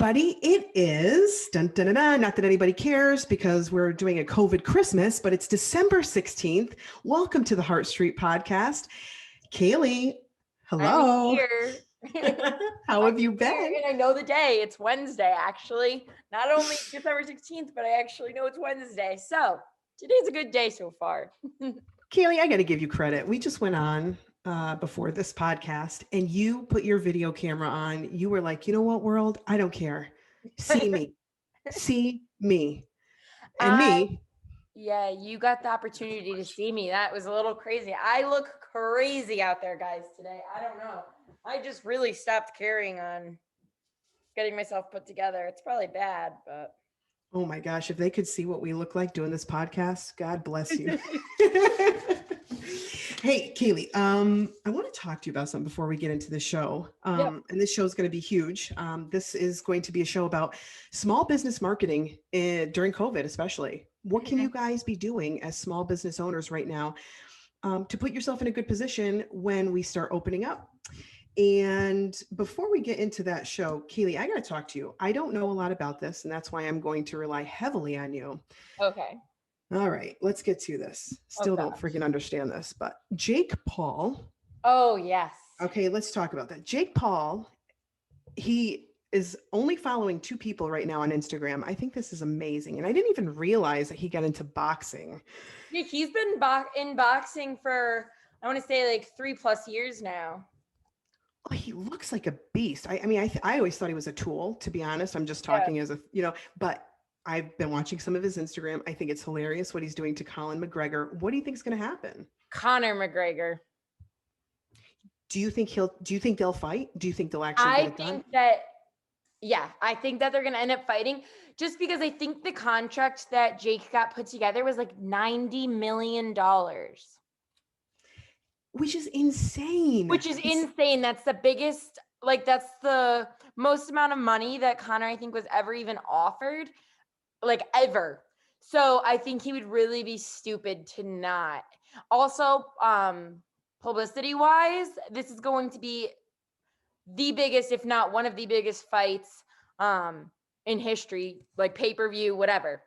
everybody. It is, dun, dun, dun, dun, not that anybody cares because we're doing a COVID Christmas, but it's December 16th. Welcome to the Heart Street podcast. Kaylee, I'm hello. here. How have you here, been? and I know the day. It's Wednesday, actually. Not only December 16th, but I actually know it's Wednesday. So today's a good day so far. Kaylee, I got to give you credit. We just went on before this podcast and you put your video camera on. You were like, you know what, world? I don't care. See me. See me. And me. Yeah, you got the opportunity to see me. That was a little crazy. I look crazy out there, guys, today. I don't know. I just really stopped caring on getting myself put together. It's probably bad, but Oh my gosh, if they could see what we look like doing this podcast, God bless you. Hey, Kaylee, I want to talk to you about something before we get into the show. Yep. And this show is going to be huge. This is going to be a show about small business marketing during COVID, especially. What can you guys be doing as small business owners right now to put yourself in a good position when we start opening up? And before we get into that show, Keely, I got to talk to you. I don't know a lot about this, and that's why I'm going to rely heavily on you. Okay. All right, let's get to this. Still don't freaking understand this, but Jake Paul. Oh, yes. Okay, let's talk about that. Jake Paul, he is only following 2 people right now on Instagram. I think this is amazing. And I didn't even realize that he got into boxing. Yeah, he's been in boxing for, I want to say, like 3+ years now. Oh, he looks like a beast. I mean, I always thought he was a tool, to be honest. I'm just talking as a, but I've been watching some of his Instagram. I think it's hilarious what he's doing to Colin McGregor. What do you think is going to happen? Conor McGregor. Do you think they'll fight? Do you think they'll actually get it done? I think that they're going to end up fighting just because I think the contract that Jake got put together was like $90 million. Which is insane. That's the biggest, that's the most amount of money that Conor, I think, was ever even offered, ever. So I think he would really be stupid to not. Also, publicity wise, this is going to be the biggest, if not one of the biggest fights in history, like pay-per-view, whatever.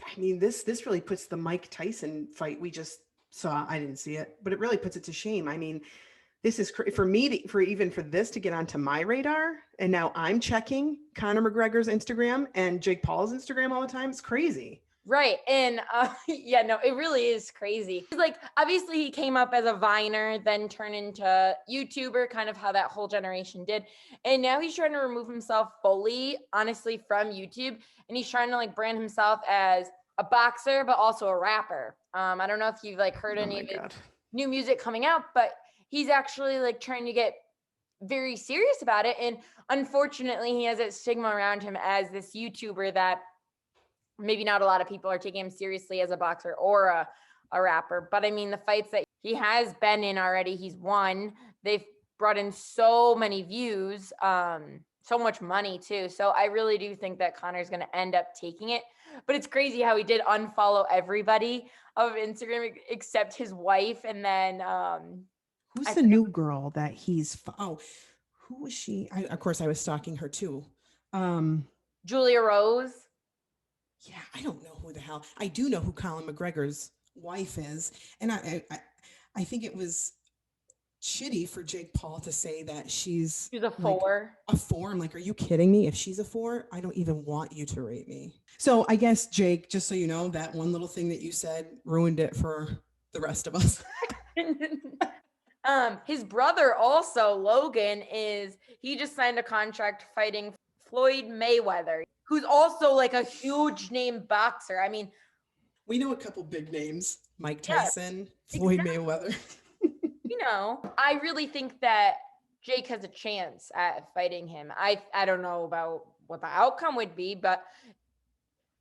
I mean, this really puts the Mike Tyson fight we just saw. I didn't see it, but it really puts it to shame. I mean, this is for me for this to get onto my radar. And now I'm checking Conor McGregor's Instagram and Jake Paul's Instagram all the time. It's crazy. Right. And it really is crazy. Obviously he came up as a Viner, then turned into YouTuber, kind of how that whole generation did. And now he's trying to remove himself fully, honestly, from YouTube. And he's trying to brand himself as a boxer, but also a rapper. I don't know if you've heard any of his new music coming out, but he's actually trying to get very serious about it. And unfortunately, he has that stigma around him as this YouTuber that maybe not a lot of people are taking him seriously as a boxer or a rapper. But I mean, the fights that he has been in already, he's won. They've brought in so many views, so much money too. So I really do think that Conor's going to end up taking it. But it's crazy how he did unfollow everybody of Instagram except his wife. And then who's the new girl that he's who was she? Of course I was stalking her too. Julia Rose. Yeah, I don't know who the hell. I do know who Colin McGregor's wife is. And I think it was shitty for Jake Paul to say that she's a 4. A 4. I'm like, are you kidding me? If she's a 4, I don't even want you to rate me. So I guess, Jake, just so you know, that one little thing that you said ruined it for the rest of us. His brother also, Logan, he just signed a contract fighting Floyd Mayweather, who's also a huge name boxer. I mean, we know a couple big names: Mike Tyson, Floyd Mayweather. I really think that Jake has a chance at fighting him. I don't know about what the outcome would be, but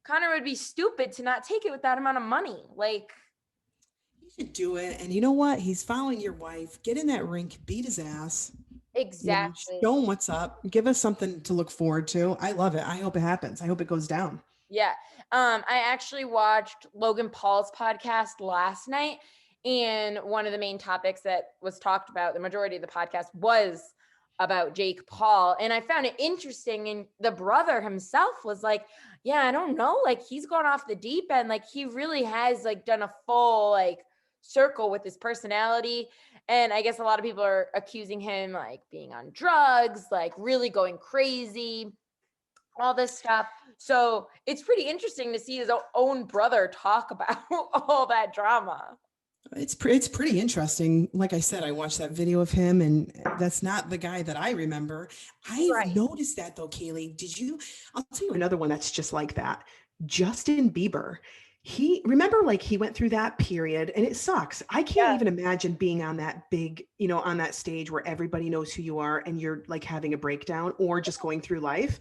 Conor would be stupid to not take it with that amount of money. You should do it. And you know what? He's following your wife. Get in that rink, beat his ass. Exactly. Show him what's up. Give us something to look forward to. I love it. I hope it happens. I hope it goes down. Yeah. I actually watched Logan Paul's podcast last night, and one of the main topics that was talked about, the majority of the podcast, was about Jake Paul. And I found it interesting. And the brother himself was like, yeah, I don't know. Like he's gone off the deep end. Like he really has like done a full like circle with his personality. And I guess a lot of people are accusing him like being on drugs, like really going crazy, all this stuff. So it's pretty interesting to see his own brother talk about all that drama. It's pretty interesting. Like I said, I watched that video of him, and that's not the guy that I remember. I've Right. noticed that though, Kaylee. I'll tell you another one that's just like that. Justin Bieber. He remember like he went through that period and it sucks. I can't Yeah. even imagine being on that big, on that stage where everybody knows who you are and you're like having a breakdown or just going through life.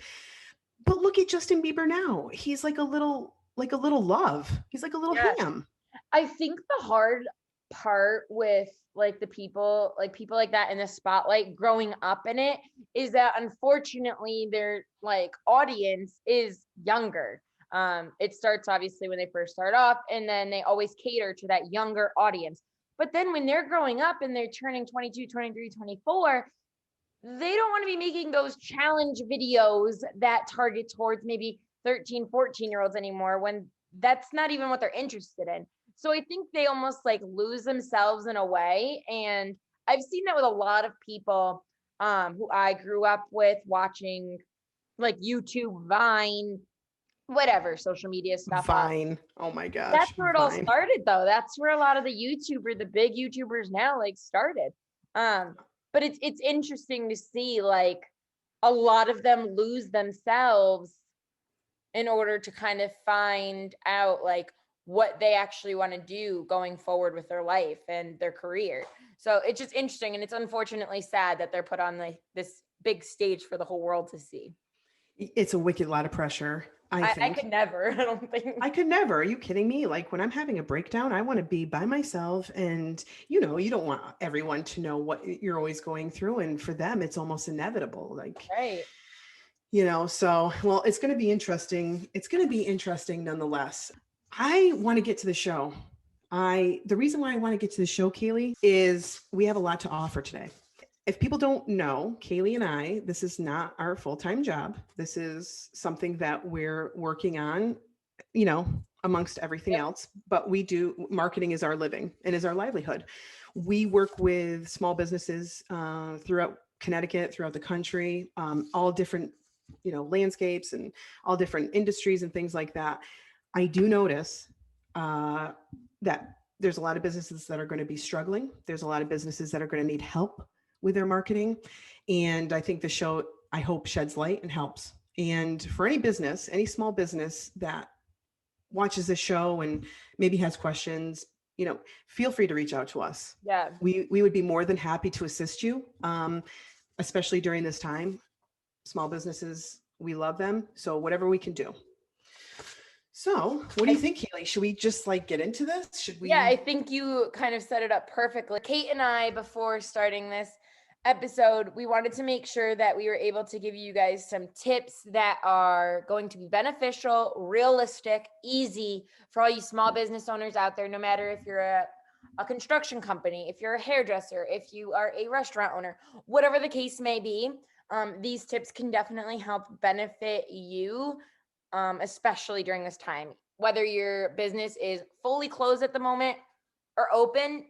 But look at Justin Bieber now. He's like a little love. He's like a little Yeah. ham. I think the hard part with like the people like that in the spotlight growing up in it is that unfortunately their like audience is younger. It starts obviously when they first start off and then they always cater to that younger audience. But then when they're growing up and they're turning 22, 23, 24, they don't want to be making those challenge videos that target towards maybe 13, 14-year-olds anymore when that's not even what they're interested in. So I think they almost like lose themselves in a way. And I've seen that with a lot of people who I grew up with watching like YouTube, Vine, whatever, social media stuff. Vine. Oh my That's gosh, where it all Vine. started though. That's where a lot of the big YouTubers now like started. Um, but it's interesting to see like a lot of them lose themselves in order to kind of find out like what they actually want to do going forward with their life and their career. So it's just interesting and it's unfortunately sad that they're put on this big stage for the whole world to see. It's a wicked lot of pressure, I I think. could never, I don't think. I could never. Are you kidding me? Like when I'm having a breakdown, I want to be by myself. And, you don't want everyone to know what you're always going through. And for them, it's almost inevitable. Like, Right. so, well, it's going to be interesting. It's going to be interesting nonetheless. I want to get to the show. The reason why I want to get to the show, Kaylee, is we have a lot to offer today. If people don't know, Kaylee and I, this is not our full-time job. This is something that we're working on, amongst everything Yep. else, but marketing is our living and is our livelihood. We work with small businesses throughout Connecticut, throughout the country, all different, landscapes and all different industries and things like that. I do notice that there's a lot of businesses that are going to be struggling. There's a lot of businesses that are going to need help with their marketing. And I think the show, I hope, sheds light and helps. And for any business, any small business that watches this show and maybe has questions, feel free to reach out to us. Yeah. We would be more than happy to assist you, especially during this time. Small businesses, we love them. So whatever we can do. So what do you think, Kaylee? Should we just like get into this? Should we? Yeah, I think you kind of set it up perfectly. Kate and I, before starting this episode, we wanted to make sure that we were able to give you guys some tips that are going to be beneficial, realistic, easy for all you small business owners out there, no matter if you're a construction company, if you're a hairdresser, if you are a restaurant owner, whatever the case may be. These tips can definitely help benefit you, especially during this time. Whether your business is fully closed at the moment or open,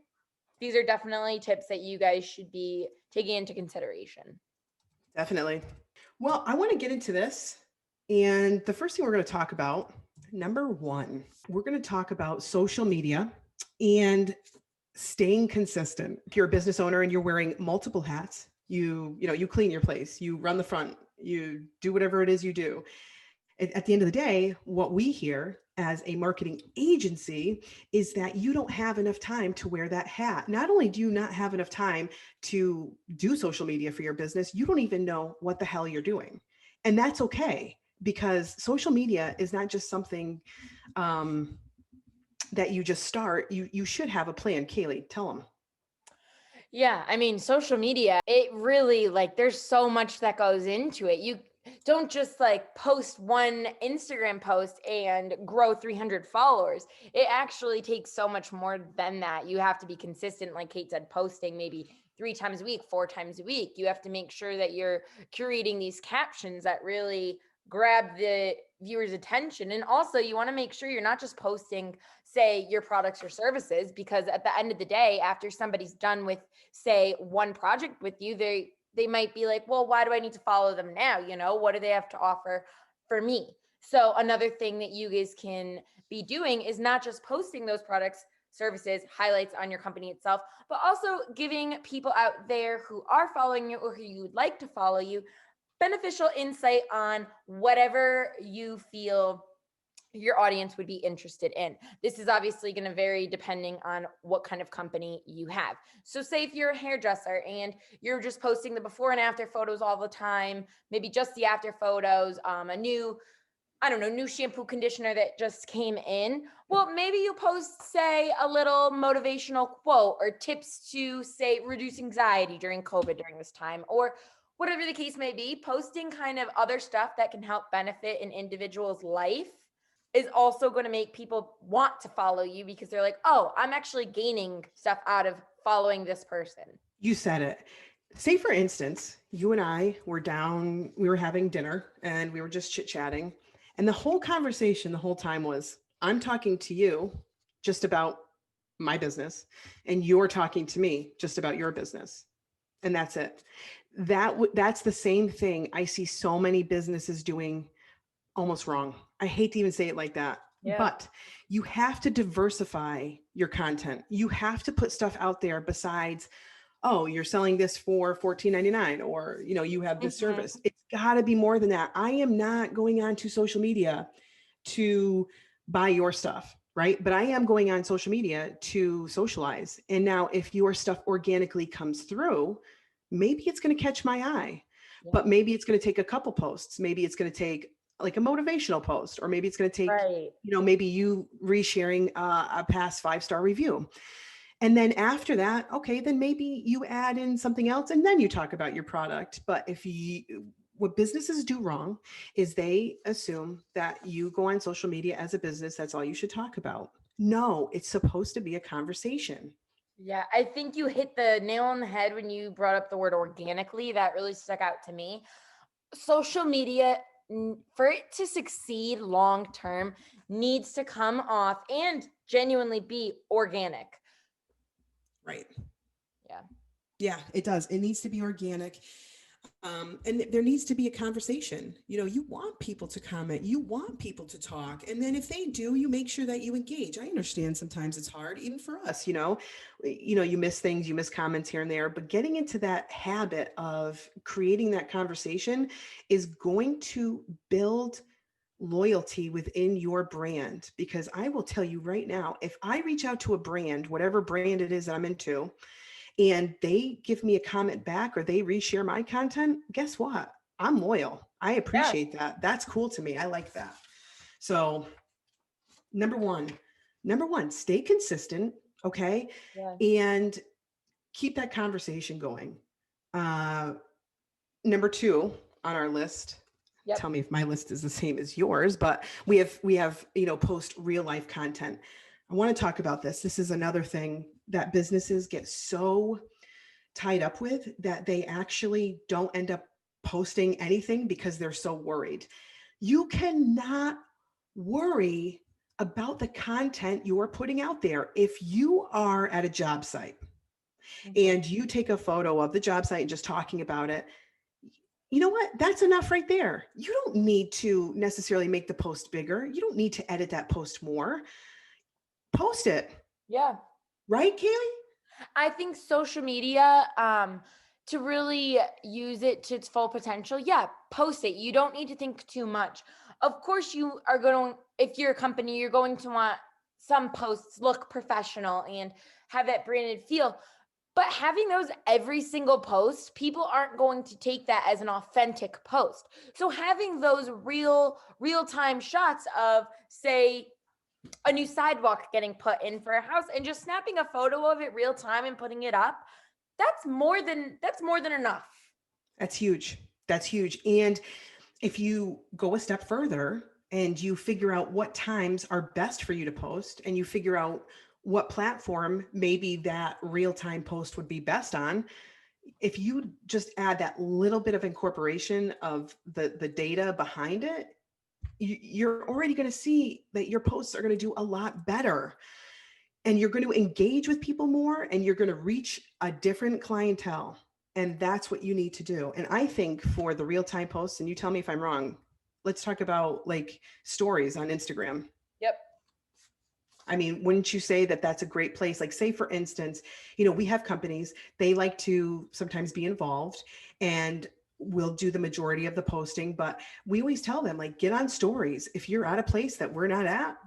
these are definitely tips that you guys should be taking into consideration. Definitely. Well, I want to get into this. And the first thing we're going to talk about, number one, we're going to talk about social media and staying consistent. If you're a business owner and you're wearing multiple hats, you clean your place, you run the front, you do whatever it is you do. At the end of the day, what we hear as a marketing agency is that you don't have enough time to wear that hat. Not only do you not have enough time to do social media for your business, you don't even know what the hell you're doing. And that's okay, because social media is not just something that you just start. You should have a plan. Kaylee, tell them. Yeah, I mean, social media, it really like there's so much that goes into it. You don't just like post one Instagram post and grow 300 followers. It actually takes so much more than that. You have to be consistent, like Kate said, posting maybe 3 times a week, 4 times a week. You have to make sure that you're curating these captions that really grab the viewer's attention. And also, you want to make sure you're not just posting, say, your products or services, because at the end of the day, after somebody's done with, say, one project with you, they might be like, well, why do I need to follow them now? What do they have to offer for me? So another thing that you guys can be doing is not just posting those products, services, highlights on your company itself, but also giving people out there who are following you or who you would like to follow you beneficial insight on whatever you feel your audience would be interested in. This is obviously going to vary depending on what kind of company you have. So say if you're a hairdresser and you're just posting the before and after photos all the time, maybe just the after photos, a new, I don't know, new shampoo conditioner that just came in. Well, maybe you post, say, a little motivational quote or tips to, say, reduce anxiety during COVID during this time, or whatever the case may be. Posting kind of other stuff that can help benefit an individual's life is also going to make people want to follow you because they're like, oh, I'm actually gaining stuff out of following this person. You said it. Say, for instance, you and I were down, we were having dinner and we were just chit chatting. And the whole conversation, the whole time was, I'm talking to you just about my business, and you're talking to me just about your business. And that's it. That's the same thing I see so many businesses doing almost wrong. I hate to even say it like that, but you have to diversify your content. You have to put stuff out there besides, oh, you're selling this for $14.99, or, you have this service. It's got to be more than that. I am not going on to social media to buy your stuff, right? But I am going on social media to socialize. And now if your stuff organically comes through, maybe it's going to catch my eye, but maybe it's going to take a couple posts. Maybe it's going to take like a motivational post, or maybe it's going to take, maybe you resharing a past 5-star review. And then after that, okay, then maybe you add in something else and then you talk about your product. But what businesses do wrong is they assume that you go on social media as a business, that's all you should talk about. No, it's supposed to be a conversation. Yeah, I think you hit the nail on the head when you brought up the word organically. That really stuck out to me. Social media, for it to succeed long term, needs to come off and genuinely be organic. Right. Yeah. Yeah, it does. It needs to be organic. And there needs to be a conversation. You want people to comment, you want people to talk. And then if they do, you make sure that you engage. I understand sometimes it's hard, even for us, you miss things, you miss comments here and there, but getting into that habit of creating that conversation is going to build loyalty within your brand. Because I will tell you right now, if I reach out to a brand, whatever brand it is that I'm into, and they give me a comment back or they reshare my content, guess what? I'm loyal. I appreciate that. That's cool to me. I like that. So number one, stay consistent. Okay. Yeah. And keep that conversation going. Number 2 on our list, tell me if my list is the same as yours, but we have, post real life content. I want to talk about this. This is another thing that businesses get so tied up with that they actually don't end up posting anything because they're so worried. You cannot worry about the content you're putting out there. If you are at a job site and you take a photo of the job site and just talking about it, you know what? That's enough right there. You don't need to necessarily make the post bigger. You don't need to edit that post more. Post it. Yeah. Right, Kaylee? I think social media, to really use it to its full potential, post it. You don't need to think too much. Of course, you are going, if you're a company, you're going to want some posts look professional and have that branded feel. But having those every single post, people aren't going to take that as an authentic post. So having those real-time shots of, say, a new sidewalk getting put in for a house and just snapping a photo of it real time and putting it up, that's more than enough. That's huge. That's huge. And if you go a step further and you figure out what times are best for you to post, and you figure out what platform maybe that real-time post would be best on. If you just add that little bit of incorporation of the data behind it, you're already going to see that your posts are going to do a lot better, and you're going to engage with people more, and you're going to reach a different clientele. And that's what you need to do. And I think for the real-time posts, and you tell me if I'm wrong, let's talk about like stories on Instagram. Yep. I mean, wouldn't you say that that's a great place? Like, say, for instance, we have companies, they like to sometimes be involved and we'll do the majority of the posting, but we always tell them, like, get on stories. If you're at a place that we're not at,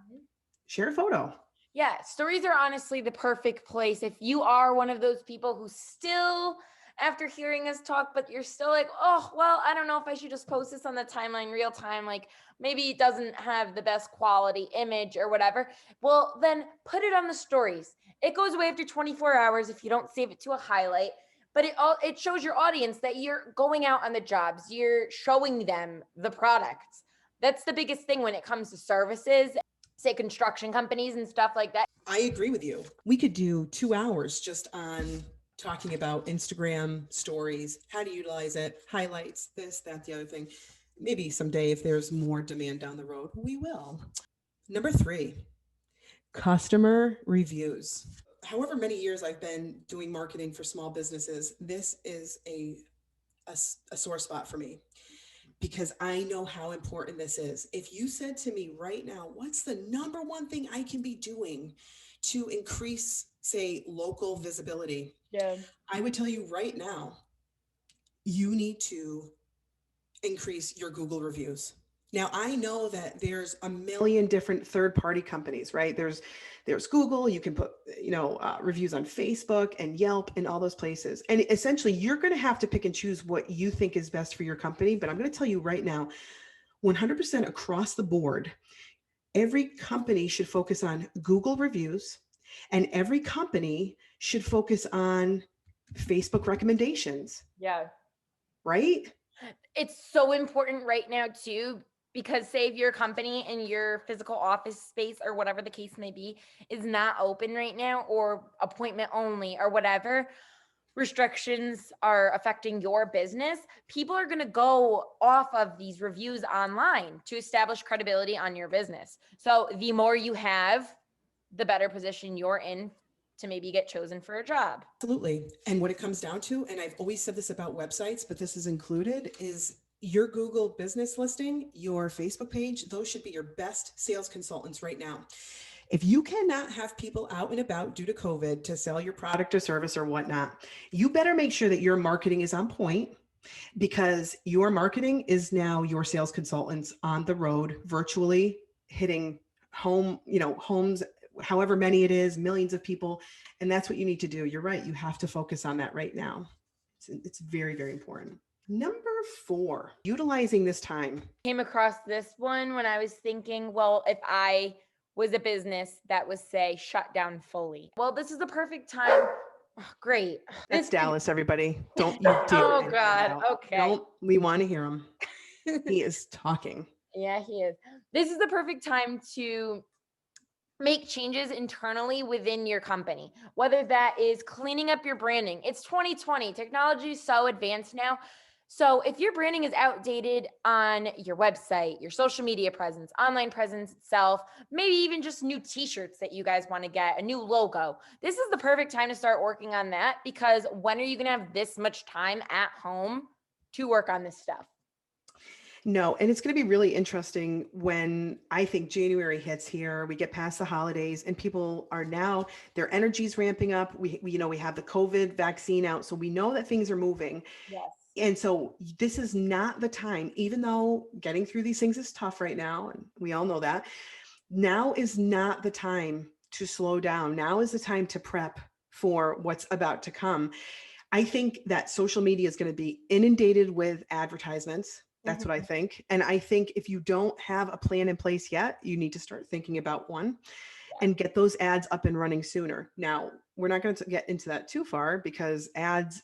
share a photo. Yeah, stories are honestly the perfect place. If you are one of those people who still, after hearing us talk, but you're still like, oh, well, I don't know if I should just post this on the timeline real time. Like maybe it doesn't have the best quality image or whatever. Well, then put it on the stories. It goes away after 24 hours if you don't save it to a highlight. But it shows your audience that you're going out on the jobs, you're showing them the products. That's the biggest thing when it comes to services, say construction companies and stuff like that. I agree with you. We could do 2 hours just on talking about Instagram stories, how to utilize it, highlights, this, that, the other thing. Maybe someday if there's more demand down the road, we will. Number 3, customer reviews. However many years I've been doing marketing for small businesses, this is a sore spot for me, because I know how important this is. If you said to me right now, what's the number one thing I can be doing to increase, say, local visibility? Yeah. I would tell you right now, you need to increase your Google reviews. Now, I know that there's a million different third-party companies, right? There's Google. You can put, reviews on Facebook and Yelp and all those places. And essentially, you're going to have to pick and choose what you think is best for your company. But I'm going to tell you right now, 100% across the board, every company should focus on Google reviews, and every company should focus on Facebook recommendations. Yeah. Right? It's so important right now too, because say if your company and your physical office space or whatever the case may be is not open right now, or appointment only or whatever restrictions are affecting your business, people are going to go off of these reviews online to establish credibility on your business. So the more you have, the better position you're in to maybe get chosen for a job. Absolutely. And what it comes down to, and I've always said this about websites, but this is included, is your Google business listing, your Facebook page, those should be your best sales consultants right now. If you cannot have people out and about due to COVID to sell your product or service or whatnot, you better make sure that your marketing is on point, because your marketing is now your sales consultants on the road, virtually hitting homes, however many it is, millions of people. And that's what you need to do. You're right. You have to focus on that right now. It's very, very important. Number 4, utilizing this time. Came across this one when I was thinking, well, if I was a business that was, say, shut down fully, well, this is the perfect time. Oh, great. That's Dallas, everybody. Don't you dare. Oh, God. Okay. We want to hear him. He is talking. Yeah, he is. This is the perfect time to make changes internally within your company, whether that is cleaning up your branding. It's 2020. Technology is so advanced now. So if your branding is outdated on your website, your social media presence, online presence itself, maybe even just new t-shirts that you guys want to get, a new logo, this is the perfect time to start working on that, because when are you going to have this much time at home to work on this stuff? No, and it's going to be really interesting when I think January hits here, we get past the holidays, and people are now, their energy's ramping up. We have the COVID vaccine out, so we know that things are moving. Yes. And so this is not the time, even though getting through these things is tough right now, and we all know that. Now is not the time to slow down. Now is the time to prep for what's about to come. I think that social media is going to be inundated with advertisements. That's what I think. And I think if you don't have a plan in place yet, you need to start thinking about one and get those ads up and running sooner. Now, we're not going to get into that too far, because ads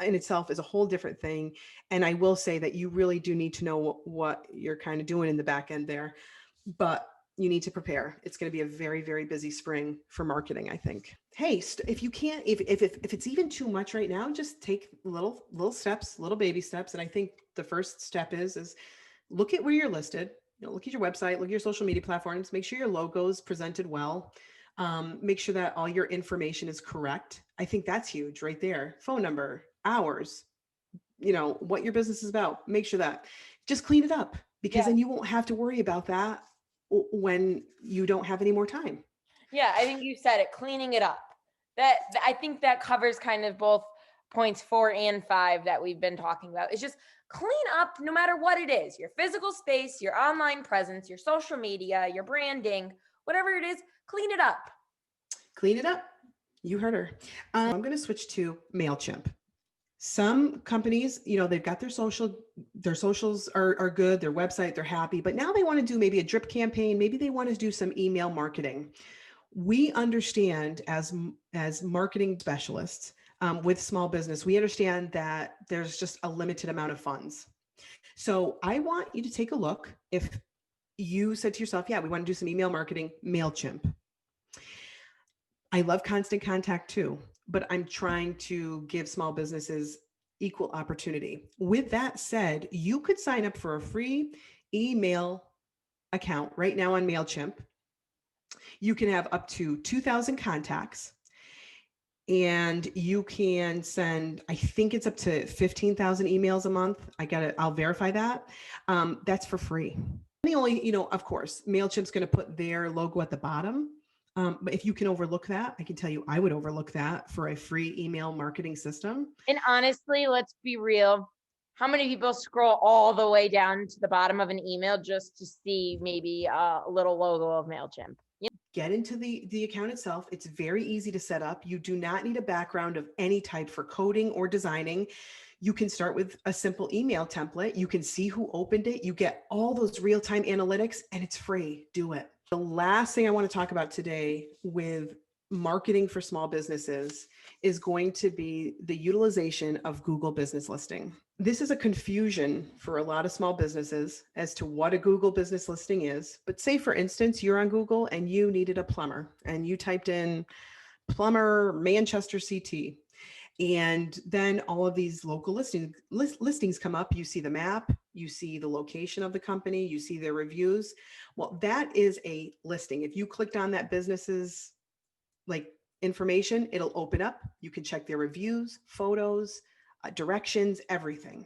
in itself is a whole different thing. And I will say that you really do need to know what you're kind of doing in the back end there. But, You need to prepare. It's going to be a very, very busy spring for marketing, I think. Hey, if you can't, if it's even too much right now, just take little steps, little baby steps. And I think the first step is look at where you're listed. Look at your website, look at your social media platforms, make sure your logo is presented well. Make sure that all your information is correct. I think that's huge right there. Phone number, hours, what your business is about. Make sure that just clean it up, because then you won't have to worry about that when you don't have any more time. Yeah, I think you said it, cleaning it up. I think that covers kind of both points 4 and 5 that we've been talking about. It's just clean up no matter what it is, your physical space, your online presence, your social media, your branding, whatever it is, clean it up. Clean it up. You heard her. I'm going to switch to MailChimp. Some companies, they've got their socials are good, their website, they're happy, but now they want to do maybe a drip campaign. Maybe they want to do some email marketing. We understand as marketing specialists with small business, we understand that there's just a limited amount of funds. So I want you to take a look. If you said to yourself, yeah, we want to do some email marketing, MailChimp. I love Constant Contact too, but I'm trying to give small businesses equal opportunity. With that said, you could sign up for a free email account right now on MailChimp. You can have up to 2,000 contacts, and you can send, I think it's up to 15,000 emails a month. I'll verify that. That's for free. The only, of course, MailChimp's going to put their logo at the bottom. But if you can overlook that, I can tell you, I would overlook that for a free email marketing system. And honestly, let's be real. How many people scroll all the way down to the bottom of an email just to see maybe a little logo of MailChimp? Get into the account itself. It's very easy to set up. You do not need a background of any type for coding or designing. You can start with a simple email template. You can see who opened it. You get all those real-time analytics, and it's free. Do it. The last thing I want to talk about today with marketing for small businesses is going to be the utilization of Google Business Listing. This is a confusion for a lot of small businesses as to what a Google Business Listing is. But say, for instance, you're on Google and you needed a plumber, and you typed in plumber Manchester CT. And then all of these local listings come up. You see the map, you see the location of the company, you see their reviews. Well, that is a listing. If you clicked on that business's information, it'll open up. You can check their reviews, photos, directions, everything.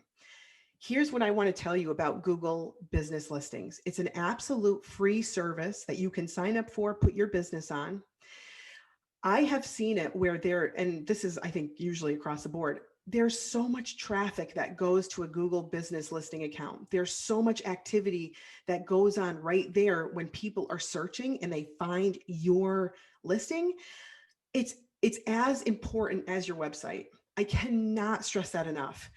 Here's what I want to tell you about Google Business Listings. It's an absolute free service that you can sign up for, put your business on. I have seen it where and this is, I think, usually across the board, there's so much traffic that goes to a Google Business Listing account. There's so much activity that goes on right there when people are searching and they find your listing. It's as important as your website. I cannot stress that enough.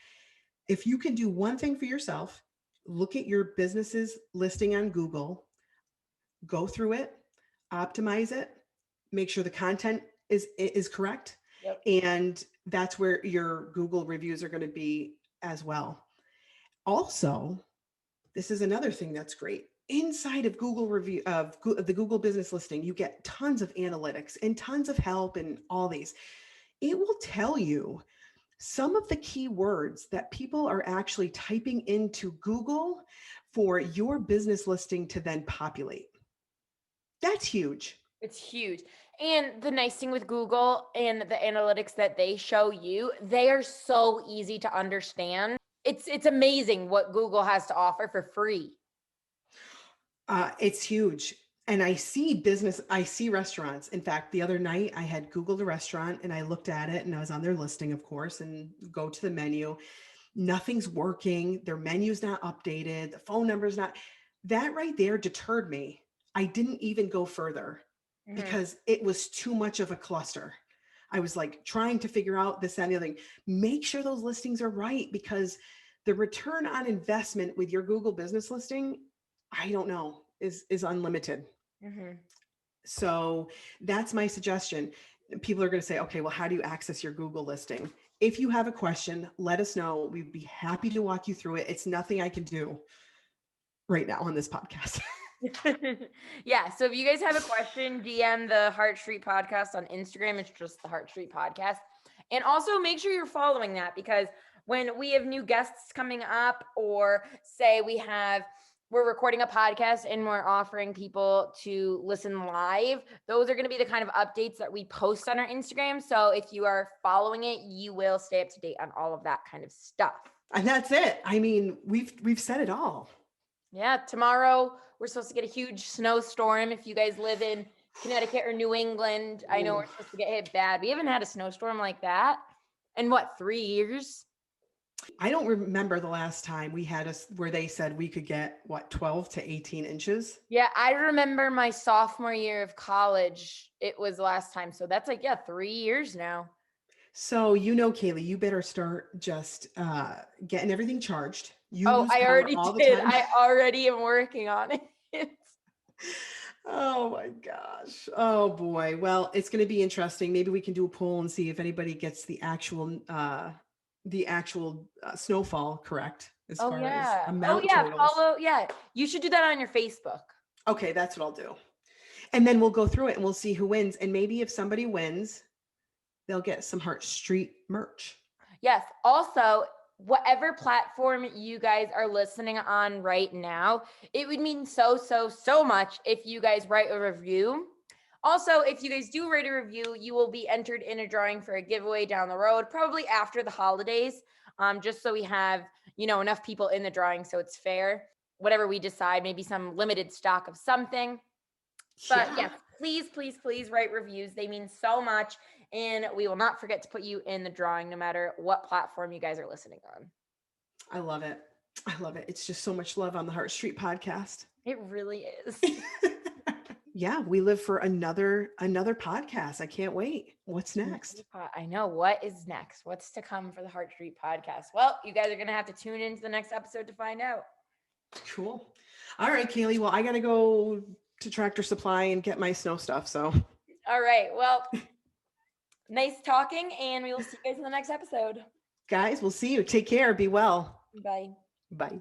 If you can do one thing for yourself, look at your business's listing on Google, go through it, optimize it, make sure the content is correct. Yep. And that's where your Google reviews are going to be as well. Also, this is another thing that's great. Inside of the Google Business Listing, you get tons of analytics and tons of help and all these. It will tell you some of the keywords that people are actually typing into Google for your business listing to then populate. That's huge. It's huge. And the nice thing with Google and the analytics that they show you, they are so easy to understand. It's amazing what Google has to offer for free. It's huge. And I see restaurants. In fact, the other night I had Googled a restaurant and I looked at it and I was on their listing, of course, and go to the menu. Nothing's working. Their menu's not updated. The phone number's not. That right there deterred me. I didn't even go further because it was too much of a cluster. I was trying to figure out this, that, and the other thing. Make sure those listings are right, because the return on investment with your Google Business Listing, I don't know, is unlimited. So that's my suggestion. People are going to say, okay, well, how do you access your Google listing? If you have a question, let us know. We'd be happy to walk you through it. It's nothing I can do right now on this podcast. Yeah. So if you guys have a question, DM the Heart Street Podcast on Instagram. It's just the Heart Street Podcast. And also make sure you're following that, because when we have new guests coming up, or say we're recording a podcast and we're offering people to listen live, those are going to be the kind of updates that we post on our Instagram. So if you are following it, you will stay up to date on all of that kind of stuff. And that's it. I mean, we've said it all. Yeah, tomorrow we're supposed to get a huge snowstorm. If you guys live in Connecticut or New England, I know Ooh. we're supposed to get hit bad. We haven't had a snowstorm like that in what, 3 years? I don't remember the last time we had where they said we could get what, 12 to 18 inches. Yeah, I remember my sophomore year of college. It was the last time. So that's like, yeah, 3 years now. So, Kaylee, you better start just getting everything charged. You Oh, lose I power already all the did. time. I already am working on it. Oh my gosh. Oh boy. Well, it's going to be interesting. Maybe we can do a poll and see if anybody gets the actual snowfall correct as Oh far as yeah. Oh amount yeah. totals. Follow. Yeah. You should do that on your Facebook. Okay, that's what I'll do. And then we'll go through it and we'll see who wins. And maybe if somebody wins, they'll get some Heart Street merch. Yes. Also, whatever platform you guys are listening on right now, it would mean so much if you guys write a review. Also, if you guys do write a review, you will be entered in a drawing for a giveaway down the road, probably after the holidays, just so we have, enough people in the drawing so it's fair. Whatever we decide, maybe some limited stock of something. But yes, please write reviews. They mean so much. And we will not forget to put you in the drawing no matter what platform you guys are listening on. I love it. I love it. It's just so much love on the Heart Street podcast. It really is. Yeah, we live for another podcast. I can't wait. What's next? I know. What is next? What's to come for the Heart Street podcast? Well, you guys are going to have to tune into the next episode to find out. Cool. All right, Kaylee. Well, I got to go to Tractor Supply and get my snow stuff. So, all right. Well, nice talking, and we will see you guys in the next episode. Guys, we'll see you. Take care. Be well. Bye. Bye.